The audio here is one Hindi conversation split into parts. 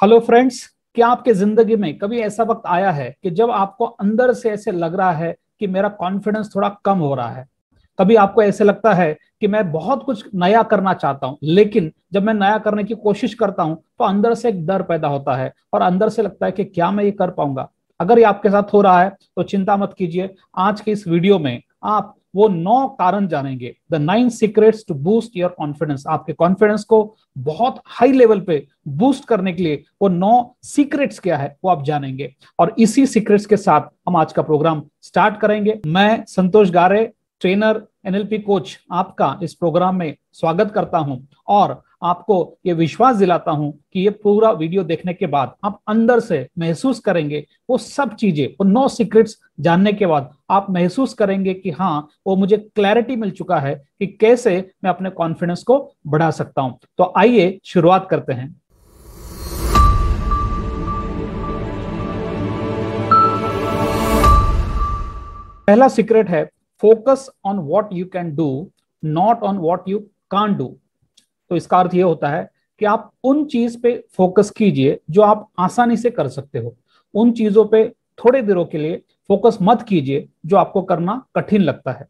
हेलो फ्रेंड्स, क्या आपके जिंदगी में कभी ऐसा वक्त आया है कि जब आपको अंदर से ऐसे लग रहा है कि मेरा कॉन्फिडेंस थोड़ा कम हो रहा है? कभी आपको ऐसे लगता है कि मैं बहुत कुछ नया करना चाहता हूं, लेकिन जब मैं नया करने की कोशिश करता हूं तो अंदर से एक डर पैदा होता है और अंदर से लगता है कि क्या मैं ये कर पाऊंगा? अगर ये आपके साथ हो रहा है तो चिंता मत कीजिए। आज के इस वीडियो में आप वो 9 कारण जानेंगे, the 9 secrets to boost your confidence. आपके कॉन्फिडेंस को बहुत हाई लेवल पे बूस्ट करने के लिए वो 9 सीक्रेट्स क्या है वो आप जानेंगे। और इसी सीक्रेट्स के साथ हम आज का प्रोग्राम स्टार्ट करेंगे। मैं संतोष गारे, ट्रेनर, एनएलपी कोच, आपका इस प्रोग्राम में स्वागत करता हूं और आपको ये विश्वास दिलाता हूं कि ये पूरा वीडियो देखने के बाद आप अंदर से महसूस करेंगे वो सब चीजें, वो 9 सीक्रेट्स जानने के बाद आप महसूस करेंगे कि हाँ, वो मुझे क्लैरिटी मिल चुका है कि कैसे मैं अपने कॉन्फिडेंस को बढ़ा सकता हूं। तो आइए शुरुआत करते हैं। पहला सीक्रेट है focus on what you can do, not on what you can't do. तो इसका अर्थ यह होता है कि आप उन चीज पे फोकस कीजिए जो आप आसानी से कर सकते हो। उन चीजों पे थोड़े देरों के लिए फोकस मत कीजिए जो आपको करना कठिन लगता है।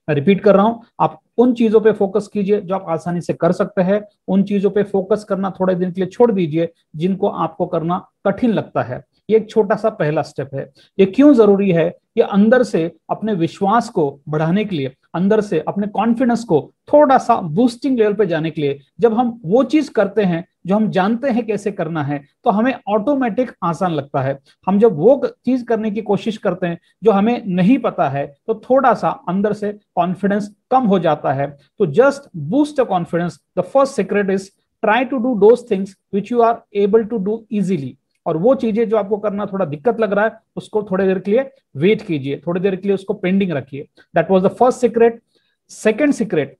मैं रिपीट कर रहा हूं, आप उन चीजों पे फोकस कीजिए जो आप आसानी से कर सकते हैं। उन चीजों पे फोकस करना थोड़े दिन के लिए छोड़ दीजिए जिनको आपको करना कठिन लगता है। ये एक छोटा सा पहला स्टेप है। ये क्यों जरूरी है? ये अंदर से अपने विश्वास को बढ़ाने के लिए, अंदर से अपने कॉन्फिडेंस को थोड़ा सा बूस्टिंग लेवल पे जाने के लिए, जब हम वो चीज करते हैं जो हम जानते हैं कैसे करना है तो हमें ऑटोमेटिक आसान लगता है। हम जब वो चीज करने की कोशिश करते हैं जो हमें नहीं पता है तो थोड़ा सा अंदर से कॉन्फिडेंस कम हो जाता है। तो just boost the confidence, the first secret is try to do those things which you are able to do easily. और वो चीजें जो आपको करना थोड़ा दिक्कत लग रहा है उसको थोड़ी देर के लिए वेट कीजिए, थोड़ी देर के लिए उसको पेंडिंग रखिए। That was the first secret. Second secret,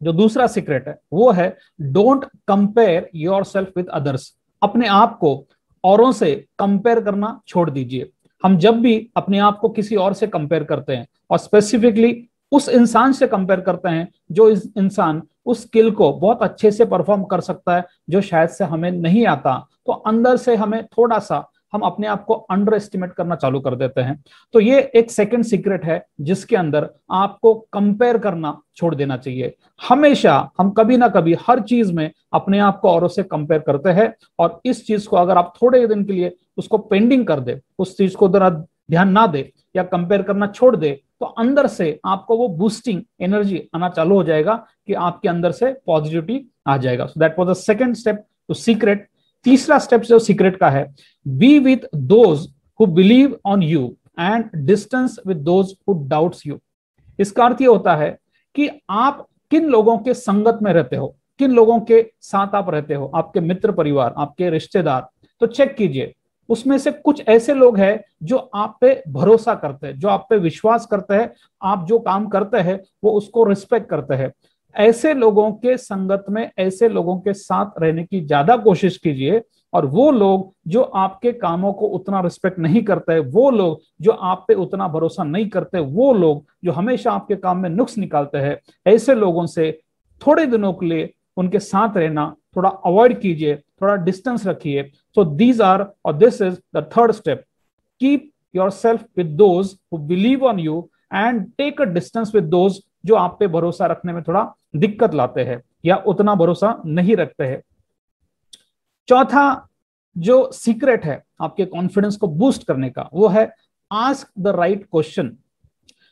जो दूसरा सीक्रेट है, वो है don't compare yourself with others. अपने आप को औरों से कंपेयर करना छोड़ दीजिए। हम जब भी अपने आप को किसी और से कंपेयर करते हैं और स्पेसिफिकली उस इंसान से कंपेयर करते हैं जो इस इंसान उस स्किल को बहुत अच्छे से परफॉर्म कर सकता है जो शायद से हमें नहीं आता, तो अंदर से हमें थोड़ा सा हम अपने आप को अंडर एस्टिमेट करना चालू कर देते हैं। तो ये एक सेकंड सीक्रेट है जिसके अंदर आपको कंपेयर करना छोड़ देना चाहिए। हमेशा हम कभी ना कभी हर चीज में अपने आप को औरों से कंपेयर करते हैं और इस चीज को अगर आप थोड़े दिन के लिए उसको पेंडिंग कर दे, उस चीज को जरा ध्यान ना दे या कंपेयर करना छोड़ दे, तो अंदर से आपको वो बूस्टिंग एनर्जी आना चालू हो जाएगा कि आपके अंदर से पॉजिटिविटी आ जाएगा। So that was the second step to secret. तीसरा स्टेप जो सीक्रेट का है, be with those who believe on you and distance with those who doubts you. इसका अर्थ ये होता है कि आप किन लोगों के संगत में रहते हो, किन लोगों के साथ आप रहते हो, आपके मित्र परिवार, आपके रिश्तेदार। तो चेक कीजिए उसमें से कुछ ऐसे लोग हैं जो आप पे भरोसा करते हैं, जो आप पे विश्वास करते हैं, आप जो काम करते हैं वो उसको रिस्पेक्ट करते हैं। ऐसे लोगों के संगत में, ऐसे लोगों के साथ रहने की ज्यादा कोशिश कीजिए। और वो लोग जो आपके कामों को उतना रिस्पेक्ट नहीं करते, वो लोग जो आप पे उतना भरोसा नहीं करते, वो लोग जो हमेशा आपके काम में नुक्स निकालते हैं, ऐसे लोगों से थोड़े दिनों के लिए उनके साथ रहना थोड़ा अवॉइड कीजिए, थोड़ा डिस्टेंस रखिए। सो दीज आर और this is the third step. Keep yourself with those who believe on you and take a distance with those जो आप पे भरोसा रखने में थोड़ा दिक्कत लाते हैं या उतना भरोसा नहीं रखते हैं। चौथा जो सीक्रेट है आपके कॉन्फिडेंस को बूस्ट करने का, वो है आस्क द राइट क्वेश्चन।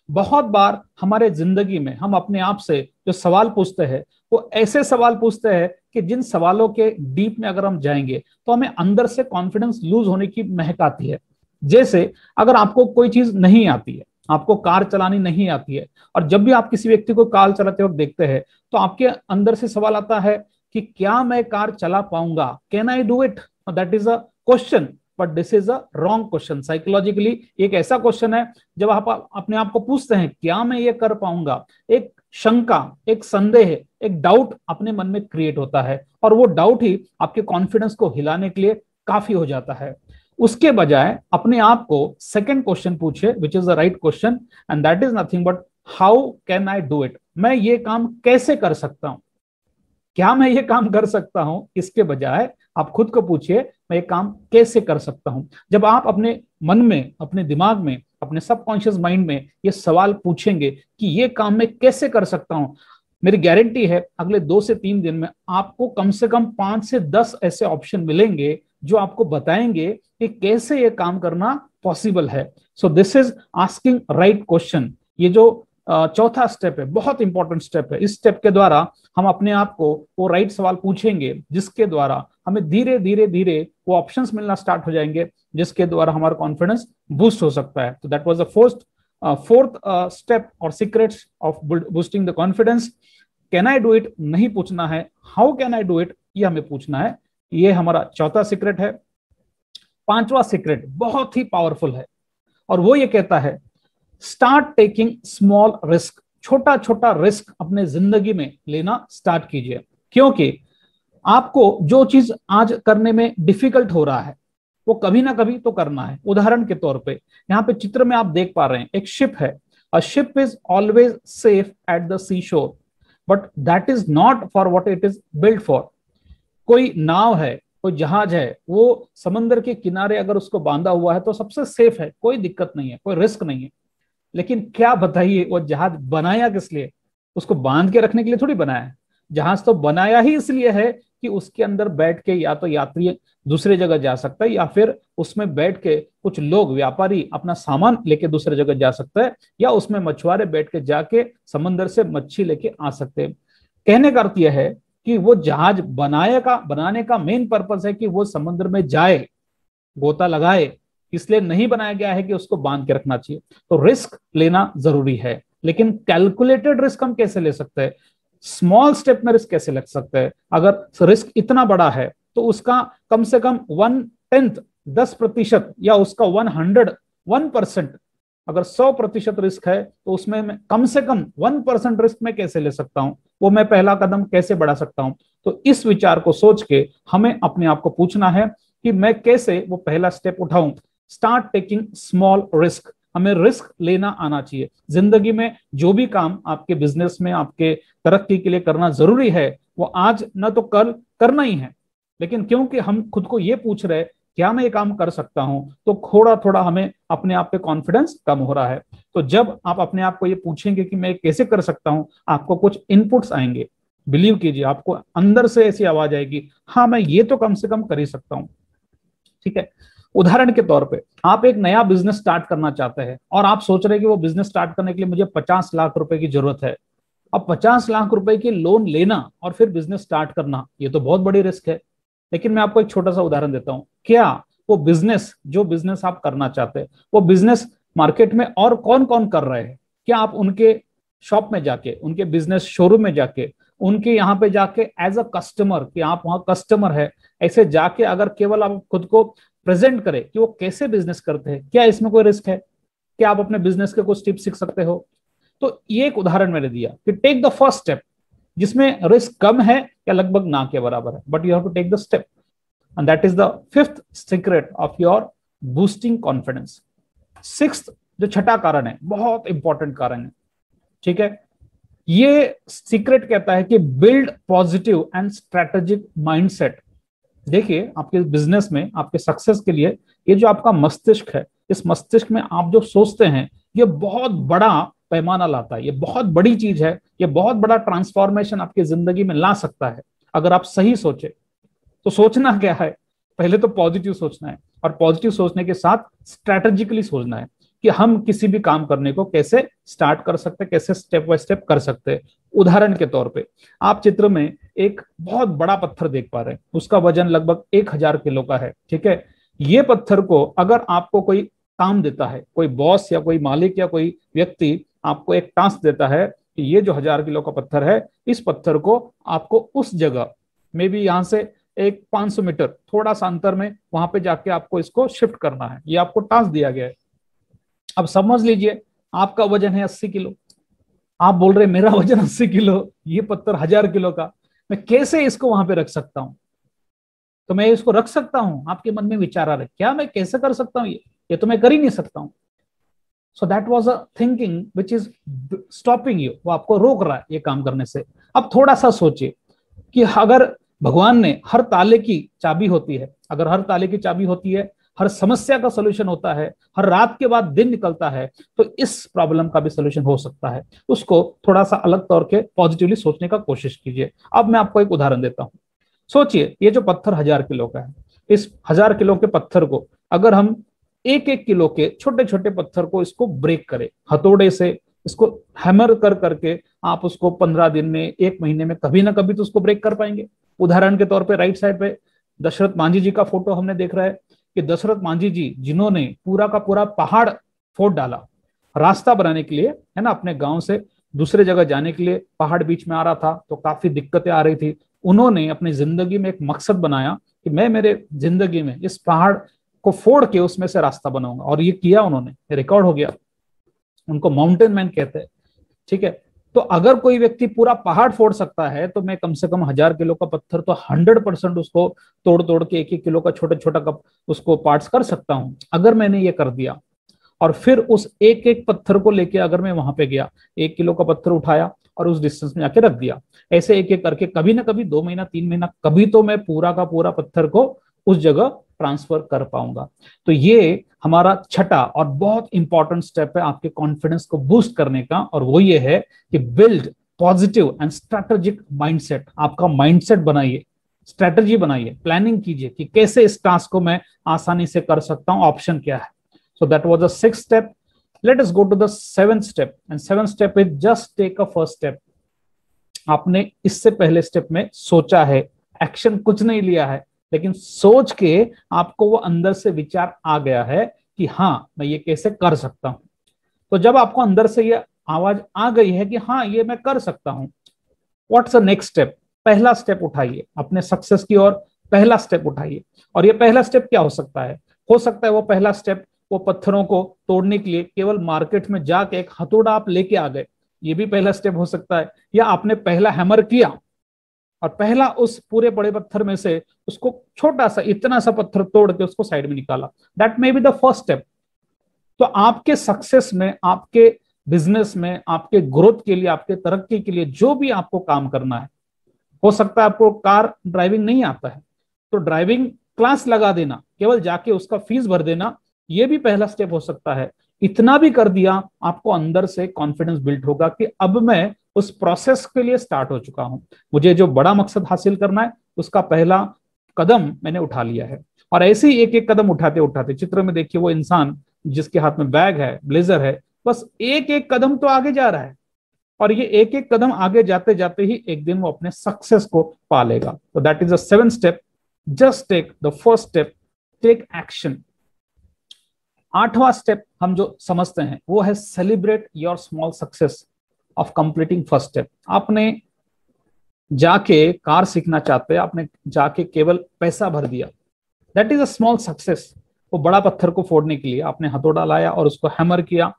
बहुत बार हमारे जिंदगी में हम अपने आप से जो सवाल पूछते हैं वो ऐसे सवाल पूछते हैं कि जिन सवालों के डीप में अगर हम जाएंगे तो हमें अंदर से कॉन्फिडेंस लूज होने की महक आती है। जैसे अगर आपको कोई चीज नहीं आती है, आपको कार चलानी नहीं आती है, और जब भी आप किसी व्यक्ति को कार चलाते वक्त देखते हैं तो आपके अंदर से सवाल आता है कि क्या मैं कार चला पाऊंगा, can I do it? That is a question, but this is a wrong question. Psychologically एक ऐसा क्वेश्चन है जब आप अपने आप को पूछते हैं क्या मैं ये कर पाऊंगा, एक शंका, एक संदेह, एक डाउट अपने मन में क्रिएट होता है और वो डाउट ही आपके कॉन्फिडेंस को हिलाने के लिए काफी हो जाता है। उसके बजाय अपने आप को सेकंड क्वेश्चन पूछे, which is the right question, and that is nothing but how can I do it? मैं ये काम कैसे कर सकता हूं, क्या मैं ये काम कर सकता हूं? इसके बजाय आप खुद को पूछिए मैं ये काम कैसे कर सकता हूं। जब आप अपने मन में, अपने दिमाग में, अपने सबकॉन्शियस माइंड में ये सवाल पूछेंगे कि ये काम मैं कैसे कर सकता हूं, मेरी गारंटी है अगले 2 से 3 दिन में आपको कम से कम 5 से 10 ऐसे ऑप्शन मिलेंगे जो आपको बताएंगे कि कैसे ये काम करना पॉसिबल है। So this is asking right question. ये जो चौथा स्टेप है, बहुत इंपॉर्टेंट स्टेप है। इस स्टेप के द्वारा हम अपने आप को वो राइट सवाल पूछेंगे जिसके द्वारा हमें धीरे धीरे धीरे वो ऑप्शंस मिलना स्टार्ट हो जाएंगे, जिसके द्वारा हमारा कॉन्फिडेंस बूस्ट हो सकता है। तो that was the fourth step और secrets of boosting the confidence. Can I do it नहीं पूछना है, how can I do it ये हमें पूछना है। ये हमारा चौथा सीक्रेट है। पांचवा सीक्रेट बहुत ही पावरफुल है और वो ये कहता है स्टार्ट टेकिंग स्मॉल रिस्क। छोटा छोटा रिस्क अपने जिंदगी में लेना स्टार्ट कीजिए, क्योंकि आपको जो चीज आज करने में डिफिकल्ट हो रहा है वो कभी ना कभी तो करना है। उदाहरण के तौर पे यहाँ पे चित्र में आप देख पा रहे हैं एक शिप है। A ship is always safe at the sea shore but that is not for what it is built for. कोई नाव है, कोई जहाज है, वो समंदर के किनारे अगर उसको बांधा हुआ है तो सबसे सेफ है, कोई दिक्कत नहीं है, कोई रिस्क नहीं है। लेकिन क्या बताइए वो जहाज बनाया किस लिए? उसको बांध के रखने के लिए थोड़ी बनाया है। जहाज तो बनाया ही इसलिए है कि उसके अंदर बैठ के या तो यात्री दूसरे जगह जा सकता है या फिर उसमें बैठ के कुछ लोग व्यापारी अपना सामान लेके दूसरे जगह जा सकता है, या उसमें मछुआरे बैठ के जाके समंदर से मच्छी लेके आ सकते हैं। कहने का अर्थ यह है कि वो जहाज बनाने का मेन पर्पस है कि वो समुद्र में जाए, गोता लगाए, इसलिए नहीं बनाया गया है कि उसको बांध के रखना चाहिए। तो रिस्क लेना जरूरी है, लेकिन कैलकुलेटेड रिस्क हम कैसे ले सकते हैं? स्मॉल स्टेप में रिस्क कैसे ले सकते हैं? अगर रिस्क इतना बड़ा है तो उसका कम से कम 1/10 10% या उसका 101%, अगर 100% रिस्क है तो उसमें मैं कम से कम 1% रिस्क में कैसे ले सकता हूं, वो मैं पहला कदम कैसे बढ़ा सकता हूं। तो इस विचार को सोच के हमें अपने आप को पूछना है कि मैं कैसे वो पहला स्टेप उठाऊं। Start taking small risk. हमें रिस्क लेना आना चाहिए। जिंदगी में जो भी काम आपके बिजनेस में, आपके तरक्की के लिए करना जरूरी है, वो आज न तो कल करना ही है। लेकिन क्योंकि हम खुद को ये पूछ रहे क्या मैं ये काम कर सकता हूं, तो थोड़ा थोड़ा हमें अपने आप पे कॉन्फिडेंस कम हो रहा है। तो जब आप अपने आप को ये पूछेंगे कि मैं कैसे कर सकता हूं, आपको कुछ इनपुट्स आएंगे। बिलीव कीजिए, आपको अंदर से ऐसी आवाज आएगी, हाँ मैं ये तो कम से कम कर ही सकता हूं। ठीक है, उदाहरण के तौर पे आप एक नया बिजनेस स्टार्ट करना चाहते हैं और आप सोच रहे हैं कि वो बिजनेस स्टार्ट करने के लिए मुझे 50 लाख रुपए की जरूरत है। अब 50 लाख रुपए की लोन लेना और फिर बिजनेस स्टार्ट करना, ये तो बहुत बड़ी रिस्क है। लेकिन मैं आपको एक छोटा सा उदाहरण देता हूं। क्या वो बिजनेस, जो बिजनेस आप करना चाहते हैं, वो बिजनेस मार्केट में और कौन कौन कर रहे हैं? क्या आप उनके शॉप में जाके, उनके बिजनेस शोरूम में जाके, उनके यहाँ पे जाके एज अ कस्टमर, कि आप वहां कस्टमर है, ऐसे जाके अगर केवल आप खुद को प्रेजेंट करें कि वो कैसे बिजनेस करते हैं, क्या इसमें कोई रिस्क है? क्या आप अपने बिजनेस के कुछ टिप्स सीख सकते हो? तो ये एक उदाहरण मैंने दिया कि टेक द फर्स्ट स्टेप, जिसमें रिस्क कम है या लगभग ना के बराबर है, but you have to take the step. And that is the fifth secret of your boosting confidence. Sixth, जो छठा कारण है, बहुत इंपॉर्टेंट कारण है। ठीक है, ये सीक्रेट कहता है कि build positive and strategic mindset. देखिए, आपके बिजनेस में, आपके सक्सेस के लिए ये जो आपका मस्तिष्क है, इस मस्तिष्क में आप जो सोचते हैं, ये बहुत बड़ा पैमाना लाता है। ये बहुत बड़ी चीज है, ये बहुत बड़ा ट्रांसफॉर्मेशन आपकी जिंदगी में ला सकता है अगर आप सही सोचे। तो सोचना क्या है? पहले तो पॉजिटिव सोचना है, और पॉजिटिव सोचने के साथ स्ट्रैटेजिकली सोचना है कि हम किसी भी काम करने को कैसे स्टार्ट कर सकते हैं, कैसे स्टेप बाय स्टेप कर सकते हैं। उदाहरण के तौर पे आप चित्र में एक बहुत बड़ा पत्थर देख पा रहे हैं, उसका वजन लगभग 1000 किलो का है। ठीक है, ये पत्थर को अगर आपको कोई काम देता है, कोई बॉस या कोई मालिक या कोई व्यक्ति आपको एक टास्क देता है कि ये जो 1000 किलो का पत्थर है, इस पत्थर को आपको उस जगह में भी यहां से एक 500 मीटर थोड़ा सा अंतर में वहां पे जाके आपको इसको शिफ्ट करना है, ये आपको टास्क दिया गया है। अब समझ लीजिए आपका वजन है 80 किलो, आप बोल रहे मेरा वजन 80 किलो, ये पत्थर 1000 किलो का, मैं कैसे इसको वहां पे रख सकता हूं? तो मैं इसको रख सकता हूं? आपके मन में विचार आ रहे, क्या मैं कैसे कर सकता हूं? ये तो मैं कर ही नहीं सकता हूं। सो that was a thinking which is stopping you, वो आपको रोक रहा है ये काम करने से। अब थोड़ा सा सोचिए कि अगर भगवान ने हर ताले की चाबी होती है, अगर हर ताले की चाबी होती है, हर समस्या का सोल्यूशन होता है, हर रात के बाद दिन निकलता है, तो इस प्रॉब्लम का भी सोल्यूशन हो सकता है। उसको थोड़ा सा अलग तौर के पॉजिटिवली सोचने का कोशिश कीजिए। अब मैं आपको एक उदाहरण देता हूं। सोचिए ये जो पत्थर 1000 किलो का है, इस 1000 किलो के पत्थर को अगर हम एक एक किलो के छोटे छोटे पत्थर को इसको ब्रेक करें हथौड़े से, इसको हैमर कर करके आप उसको 15 दिन में, 1 महीने में कभी ना कभी तो उसको ब्रेक कर पाएंगे। उदाहरण के तौर पे राइट साइड पे दशरथ मांझी जी का फोटो हमने देख रहा है कि दशरथ मांझी जी जिन्होंने पूरा का पूरा पहाड़ फोड़ डाला रास्ता बनाने के लिए, है ना, अपने गांव से दूसरे जगह जाने के लिए। पहाड़ बीच में आ रहा था तो काफी दिक्कतें आ रही थी। उन्होंने अपनी जिंदगी में एक मकसद बनाया कि मैं मेरे जिंदगी में इस पहाड़ को फोड़ के उसमें से रास्ता बनाऊंगा, और ये किया उन्होंने, रिकॉर्ड हो गया। उनको माउंटेन मैन कहते हैं। ठीक है, तो अगर कोई व्यक्ति पूरा पहाड़ फोड़ सकता है तो मैं कम से कम 1000 किलो का पत्थर तो 100% उसको तोड़ तोड़ के एक एक किलो का छोटा छोटा कप उसको पार्ट्स कर सकता हूं। अगर मैंने ये कर दिया और फिर उस एक एक पत्थर को लेके अगर मैं वहां पे गया, 1 किलो का पत्थर उठाया और उस डिस्टेंस में जाके रख दिया, ऐसे एक एक करके कभी ना कभी 2 महीना 3 महीना कभी तो मैं पूरा का पूरा पत्थर को उस जगह ट्रांसफर कर पाऊंगा। तो ये हमारा छठा और बहुत इंपॉर्टेंट स्टेप है आपके कॉन्फिडेंस को बूस्ट करने का, और वो ये है कि build positive and strategic mindset. आपका माइंडसेट बनाइए, स्ट्रेटेजी बनाइए, प्लानिंग कीजिए कि कैसे इस टास्क को मैं आसानी से कर सकता हूं, ऑप्शन क्या है। So that was the sixth step. Let us go to the seventh step. And seventh step is just take a first step. आपने इससे पहले स्टेप में सोचा है, एक्शन कुछ नहीं लिया है, लेकिन सोच के आपको वो अंदर से विचार आ गया है कि हाँ मैं ये कैसे कर सकता हूं। तो जब आपको अंदर से ये आवाज आ गई है कि हाँ ये मैं कर सकता हूं, व्हाट्स द नेक्स्ट स्टेप? पहला स्टेप उठाइए अपने सक्सेस की ओर, पहला स्टेप उठाइए। और ये पहला स्टेप क्या हो सकता है? हो सकता है वो पहला स्टेप वो पत्थरों को तोड़ने के लिए केवल मार्केट में जाके एक हथौड़ा आप लेके आ गए, ये भी पहला स्टेप हो सकता है। या आपने पहला हैमर किया और पहला उस पूरे बड़े पत्थर में से उसको छोटा सा इतना सा पत्थर तोड़ के उसको साइड में निकाला, that may be the first step. तो आपके सक्सेस में, आपके बिजनेस में, आपके ग्रोथ के लिए, आपके तरक्की के लिए जो भी आपको काम करना है, हो सकता है आपको कार ड्राइविंग नहीं आता है तो ड्राइविंग क्लास लगा देना, केवल जाके उसका फीस भर देना, ये भी पहला स्टेप हो सकता है। इतना भी कर दिया, आपको अंदर से कॉन्फिडेंस बिल्ड होगा कि अब मैं उस प्रोसेस के लिए स्टार्ट हो चुका हूं, मुझे जो बड़ा मकसद हासिल करना है उसका पहला कदम मैंने उठा लिया है। और ऐसे ही एक एक कदम उठाते उठाते, चित्र में देखिए वो इंसान जिसके हाथ में बैग है, ब्लेजर है, बस एक एक कदम तो आगे जा रहा है, और ये एक एक कदम आगे जाते जाते ही एक दिन वो अपने सक्सेस को पा लेगा। तो that is the seventh step, just take the first step, take action. आठवां स्टेप हम जो समझते हैं वो है celebrate your small success of completing first step. आपने जाके कार सीखना चाहते हैं, आपने जाके केवल पैसा भर दिया, that is a small success. वो बड़ा पत्थर को फोड़ने के लिए आपने हथौड़ा लाया और उसको हैमर किया,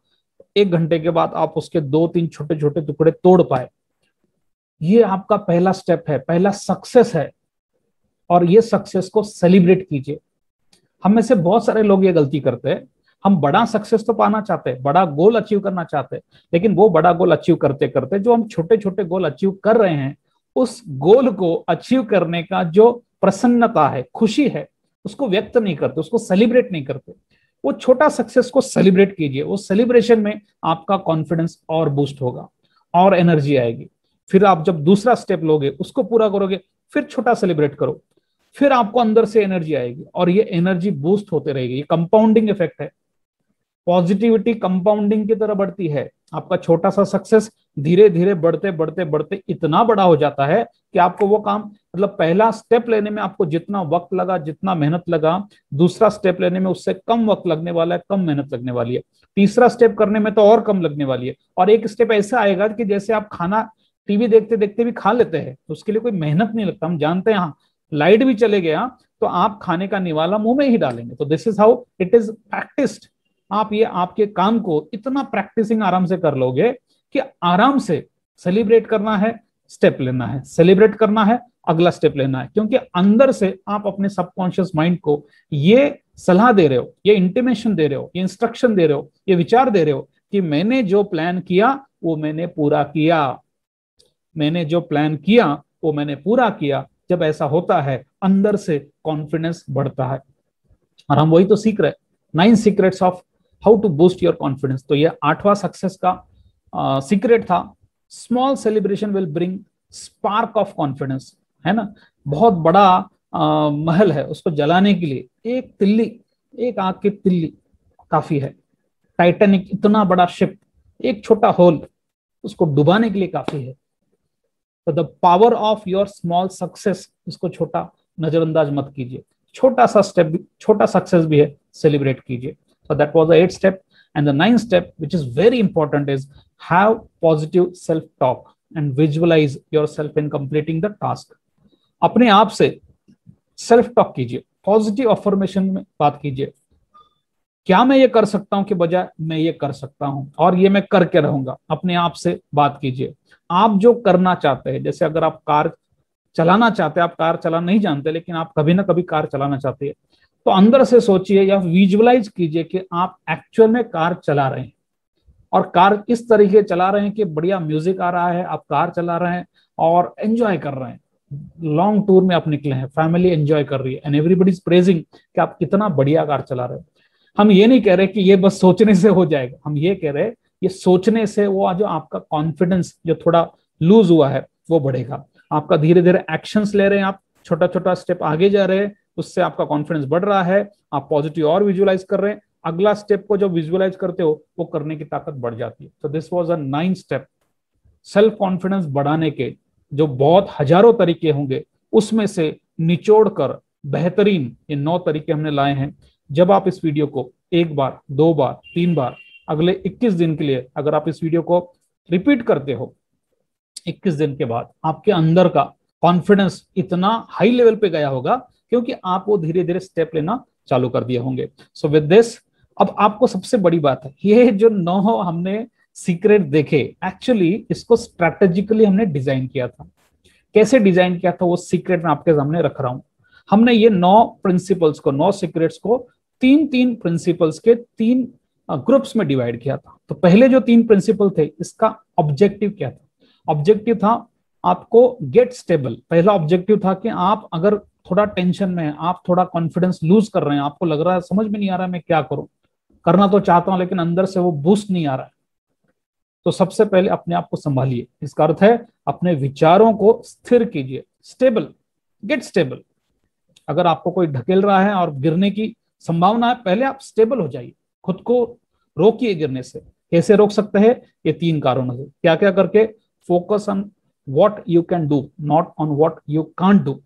1 घंटे के बाद आप उसके 2-3 छोटे छोटे टुकड़े तोड़ पाए, ये आपका पहला स्टेप है, पहला सक्सेस है। और ये सक्सेस को सेलिब्रेट कीजिए। हम में से बहुत सारे लोग ये गलती करते हैं, हम बड़ा सक्सेस तो पाना चाहते हैं, बड़ा गोल अचीव करना चाहते हैं, लेकिन वो बड़ा गोल अचीव करते करते जो हम छोटे छोटे गोल अचीव कर रहे हैं, उस गोल को अचीव करने का जो प्रसन्नता है, खुशी है, उसको व्यक्त नहीं करते, उसको सेलिब्रेट नहीं करते। वो छोटा सक्सेस को सेलिब्रेट कीजिए, वो सेलिब्रेशन में आपका कॉन्फिडेंस और बूस्ट होगा और एनर्जी आएगी। फिर आप जब दूसरा स्टेप लोगे, उसको पूरा करोगे, फिर छोटा सेलिब्रेट करो, फिर आपको अंदर से एनर्जी आएगी और ये एनर्जी बूस्ट होते रहेगी। ये कंपाउंडिंग इफेक्ट है, पॉजिटिविटी कंपाउंडिंग की तरह बढ़ती है। आपका छोटा सा सक्सेस धीरे धीरे बढ़ते बढ़ते बढ़ते इतना बड़ा हो जाता है कि आपको वो काम, मतलब पहला स्टेप लेने में आपको जितना वक्त लगा, जितना मेहनत लगा, दूसरा स्टेप लेने में उससे कम वक्त लगने वाला है, कम मेहनत लगने वाली है, तीसरा स्टेप करने में तो और कम लगने वाली है, और एक स्टेप ऐसा आएगा कि जैसे आप खाना टीवी देखते देखते भी खा लेते हैं, तो उसके लिए कोई मेहनत नहीं लगता। हम जानते हैं, हाँ लाइट भी चले गया तो आप खाने का निवाला मुंह में ही डालेंगे। तो this is how it is practised. आप ये आपके काम को इतना प्रैक्टिसिंग आराम से कर लोगे कि आराम से सेलिब्रेट करना है, स्टेप लेना है, सेलिब्रेट करना है, अगला स्टेप लेना है, क्योंकि अंदर से आप अपने सबकॉन्शियस माइंड को ये सलाह दे रहे हो, ये इंटीमेशन दे रहे हो, ये इंस्ट्रक्शन दे रहे हो, ये विचार दे रहे हो कि मैंने जो प्लान किया वो मैंने पूरा किया, मैंने जो प्लान किया वो मैंने पूरा किया। जब ऐसा होता है अंदर से कॉन्फिडेंस बढ़ता है। और हम वही तो सीख रहे हैं, 9 secrets of how to boost your confidence. तो ये 8वां सक्सेस का सीक्रेट था, small celebration will bring spark of confidence, है ना। बहुत बड़ा महल है, उसको जलाने के लिए एक तिल्ली, एक आग की तिल्ली काफी है। टाइटैनिक इतना बड़ा शिप, एक छोटा होल उसको डुबाने के लिए काफी है। तो the power of your small success, इसको छोटा नजरअंदाज मत कीजिए। छोटा सा स्टेप, छोटा सक्सेस भी है, सेलिब्रेट कीजिए। So that was the 8th step. And the 9th step, which is very important, is have positive self-talk and visualize yourself in completing the task. अपने आप से सेल्फ टॉक कीजिए, पॉजिटिव अफर्मेशन में बात कीजिए। क्या मैं ये कर सकता हूं के बजाय मैं ये कर सकता हूं और ये मैं करके रहूंगा। अपने आप से बात कीजिए। आप जो करना चाहते हैं, जैसे अगर आप कार चलाना चाहते हैं, आप कार चलाना नहीं जानते लेकिन आप कभी ना कभी कार चलाना चाहते हैं, तो अंदर से सोचिए या विजुअलाइज कीजिए कि आप एक्चुअल में कार चला रहे हैं और कार इस तरीके चला रहे हैं कि बढ़िया म्यूजिक आ रहा है, आप कार चला रहे हैं और एंजॉय कर रहे हैं। लॉन्ग टूर में आप निकले हैं, फैमिली एंजॉय कर रही है एंड एवरीबडी इज प्रेजिंग कि आप कितना बढ़िया कार चला रहे हैं। हम ये नहीं कह रहे कि ये बस सोचने से हो जाएगा, हम ये कह रहे हैं ये सोचने से वो जो आपका कॉन्फिडेंस जो थोड़ा लूज हुआ है वो बढ़ेगा। आपका धीरे धीरे एक्शंस ले रहे हैं, आप छोटा छोटा स्टेप आगे जा रहे हैं, उससे आपका कॉन्फिडेंस बढ़ रहा है, आप पॉजिटिव और विजुअलाइज कर रहे हैं। अगला स्टेप को जब विजुअलाइज करते हो वो करने की ताकत बढ़ जाती है। तो this was a 9th step. Self confidence बढ़ाने के जो बहुत हजारों तरीके होंगे उसमें से निचोड़ कर बेहतरीन ये 9 तरीके हमने लाए हैं। जब आप इस वीडियो को 1 बार, 2 बार, 3 बार अगले 21 दिन के लिए अगर आप इस वीडियो को रिपीट करते हो, 21 दिन के बाद आपके अंदर का कॉन्फिडेंस इतना हाई लेवल पे गया होगा क्योंकि आप वो धीरे धीरे स्टेप लेना चालू कर दिए होंगे। सो विद दिस, अब आपको सबसे बड़ी बात है, ये जो 9 हमने सीक्रेट देखे, एक्चुअली इसको स्ट्रैटेजिकली हमने डिजाइन किया था। कैसे डिजाइन किया था वो सीक्रेट मैं आपके सामने रख रहा हूं। हमने ये 9 प्रिंसिपल्स को, 9 सीक्रेट्स को 3-3 प्रिंसिपल्स के 3 ग्रुप्स में डिवाइड किया था। तो पहले जो 3 प्रिंसिपल थे, इसका ऑब्जेक्टिव क्या था? ऑब्जेक्टिव था आपको गेट स्टेबल। पहला ऑब्जेक्टिव था कि आप अगर थोड़ा टेंशन में है, आप थोड़ा कॉन्फिडेंस लूज कर रहे हैं, आपको लग रहा है समझ में नहीं आ रहा है मैं क्या करूं, करना तो चाहता हूं लेकिन अंदर से वो बूस्ट नहीं आ रहा है, तो सबसे पहले अपने आप को संभालिए। इसका अर्थ है अपने विचारों को स्थिर कीजिए, स्टेबल, गेट स्टेबल। अगर आपको कोई ढकेल रहा है और गिरने की संभावना है, पहले आप स्टेबल हो जाइए, खुद को रोकिए गिरने से। कैसे रोक सकते हैं? ये 3 कारणों से। क्या क्या करके? Focus on what you can do, not on what you can't do.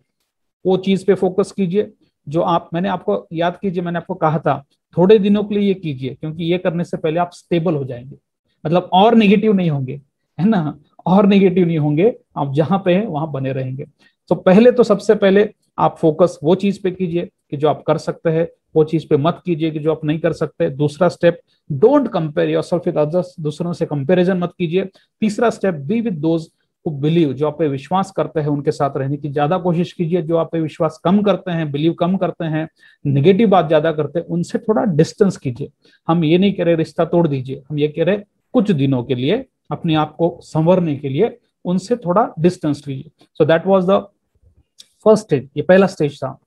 वो चीज पे फोकस कीजिए जो आप, मैंने आपको याद कीजिए, मैंने आपको कहा था थोड़े दिनों के लिए ये कीजिए, क्योंकि ये करने से पहले आप स्टेबल हो जाएंगे, मतलब और नेगेटिव नहीं होंगे, है ना, और नेगेटिव नहीं होंगे, आप जहां पे हैं वहां बने रहेंगे। तो पहले तो सबसे पहले आप फोकस वो चीज पे कीजिए कि जो आप कर सकते हैं, वो चीज पे मत कीजिए कि जो आप नहीं कर सकते। दूसरा step, don't compare yourself with others, दूसरों से कंपैरिजन मत कीजिए। तीसरा step, be with those who believe, जो आप पे विश्वास करते हैं उनके साथ रहने की ज्यादा कोशिश कीजिए। जो आप पे विश्वास कम करते हैं, बिलीव कम करते हैं, नेगेटिव बात ज्यादा करते हैं, उनसे थोड़ा डिस्टेंस कीजिए। हम ये नहीं कह रहे रिश्ता तोड़ दीजिए, हम ये कह रहे कुछ दिनों के लिए अपने आप को संवरने के लिए उनसे थोड़ा डिस्टेंस लीजिए। सो that was the first stage, ये पहला स्टेज था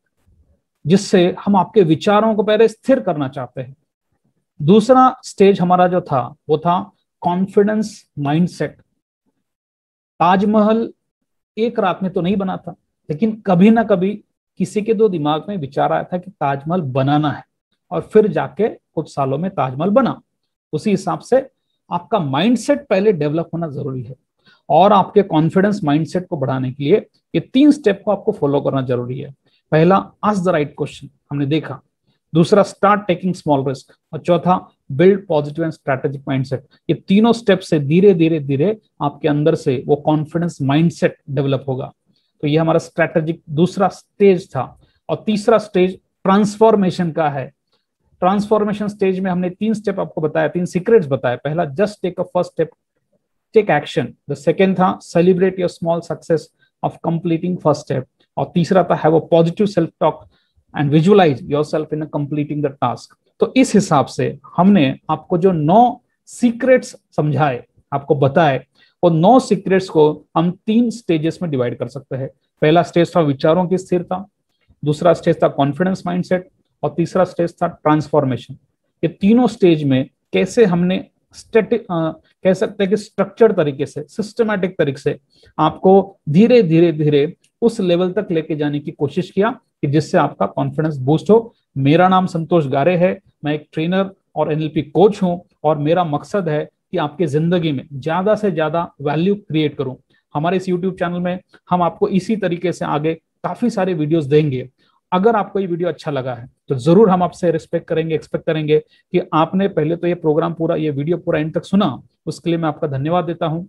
जिससे हम आपके विचारों को पहले स्थिर करना चाहते हैं। दूसरा स्टेज हमारा जो था वो था कॉन्फिडेंस माइंडसेट। ताजमहल एक रात में तो नहीं बना था, लेकिन कभी ना कभी किसी के दिमाग में विचार आया था कि ताजमहल बनाना है, और फिर जाके कुछ सालों में ताजमहल बना। उसी हिसाब से आपका माइंडसेट पहले डेवलप होना जरूरी है, और आपके कॉन्फिडेंस माइंडसेट को बढ़ाने के लिए ये 3 स्टेप को आपको फॉलो करना जरूरी है। पहला, आस्क द राइट क्वेश्चन, हमने देखा। दूसरा, स्टार्ट टेकिंग स्मॉल रिस्क, और चौथा, build positive and strategic mindset. ये तीनों स्टेप से धीरे धीरे धीरे आपके अंदर से वो कॉन्फिडेंस माइंडसेट डेवलप होगा। तो ये हमारा स्ट्रैटेजिक दूसरा स्टेज था। और तीसरा स्टेज ट्रांसफॉर्मेशन का है। ट्रांसफॉर्मेशन स्टेज में हमने 3 स्टेप आपको बताया, 3 सीक्रेट्स बताए। पहला, just take a first step, take action. The second था celebrate your small success of completing first step. और तीसरा था have a positive self talk and visualise yourself in completing the task. तो इस हिसाब से हमने आपको जो 9 सीक्रेट्स समझाए, आपको बताए, वो 9 सीक्रेट्स को हम 3 स्टेजेस में डिवाइड कर सकते हैं। पहला स्टेज था विचारों की स्थिरता, दूसरा स्टेज था कॉन्फिडेंस माइंडसेट, और तीसरा स्टेज था ट्रांसफॉर्मेशन। ये तीनों स्टेज में कैसे हमने कह सकते हैं कि स्ट्रक्चर्ड तरीके से, सिस्टमैटिक तरीके से आपको धीरे धीरे धीरे उस लेवल तक लेके जाने की कोशिश किया कि जिससे आपका कॉन्फिडेंस बूस्ट हो। मेरा नाम संतोष गारे है, मैं एक ट्रेनर और एनएलपी कोच हूं, और मेरा मकसद है कि आपकी जिंदगी में ज्यादा से ज्यादा वैल्यू क्रिएट करूं। हमारे इस यूट्यूब चैनल में हम आपको इसी तरीके से आगे काफी सारे वीडियोस देंगे। अगर आपको ये वीडियो अच्छा लगा है तो जरूर हम आपसे रिस्पेक्ट करेंगे, एक्सपेक्ट करेंगे कि आपने पहले तो ये प्रोग्राम पूरा, ये वीडियो पूरा एंड तक सुना, उसके लिए मैं आपका धन्यवाद देता हूं।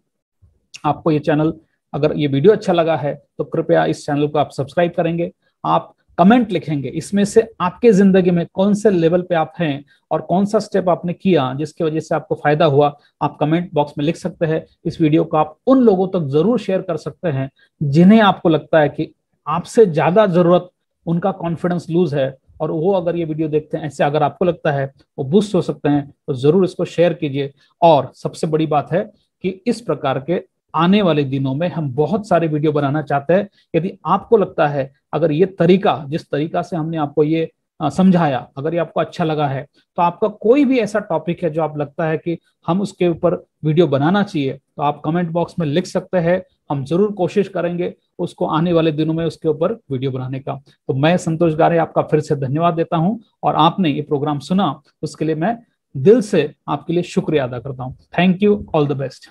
आपको ये चैनल, अगर ये वीडियो अच्छा लगा है तो कृपया इस चैनल को आप सब्सक्राइब करेंगे, आप कमेंट लिखेंगे इसमें से आपके जिंदगी में कौन से लेवल पे आप हैं और कौन सा स्टेप आपने किया जिसकी वजह से आपको फायदा हुआ, आप कमेंट बॉक्स में लिख सकते हैं। इस वीडियो को आप उन लोगों तक जरूर शेयर कर सकते हैं जिन्हें आपको लगता है कि आपसे ज्यादा जरूरत, उनका कॉन्फिडेंस लूज है, और वो अगर ये वीडियो देखते हैं, ऐसे अगर आपको लगता है वो बूस्ट हो सकते हैं, तो जरूर इसको शेयर कीजिए। और सबसे बड़ी बात है कि इस प्रकार के आने वाले दिनों में हम बहुत सारे वीडियो बनाना चाहते हैं। यदि आपको लगता है, अगर ये तरीका, जिस तरीका से हमने आपको ये समझाया, अगर ये आपको अच्छा लगा है, तो आपका कोई भी ऐसा टॉपिक है जो आप लगता है कि हम उसके ऊपर वीडियो बनाना चाहिए, तो आप कमेंट बॉक्स में लिख सकते हैं। हम जरूर कोशिश करेंगे उसको आने वाले दिनों में उसके ऊपर वीडियो बनाने का। तो मैं संतोष गारे आपका फिर से धन्यवाद देता हूं, और आपने ये प्रोग्राम सुना उसके लिए मैं दिल से आपके लिए शुक्रिया अदा करता हूं। Thank you, all the best.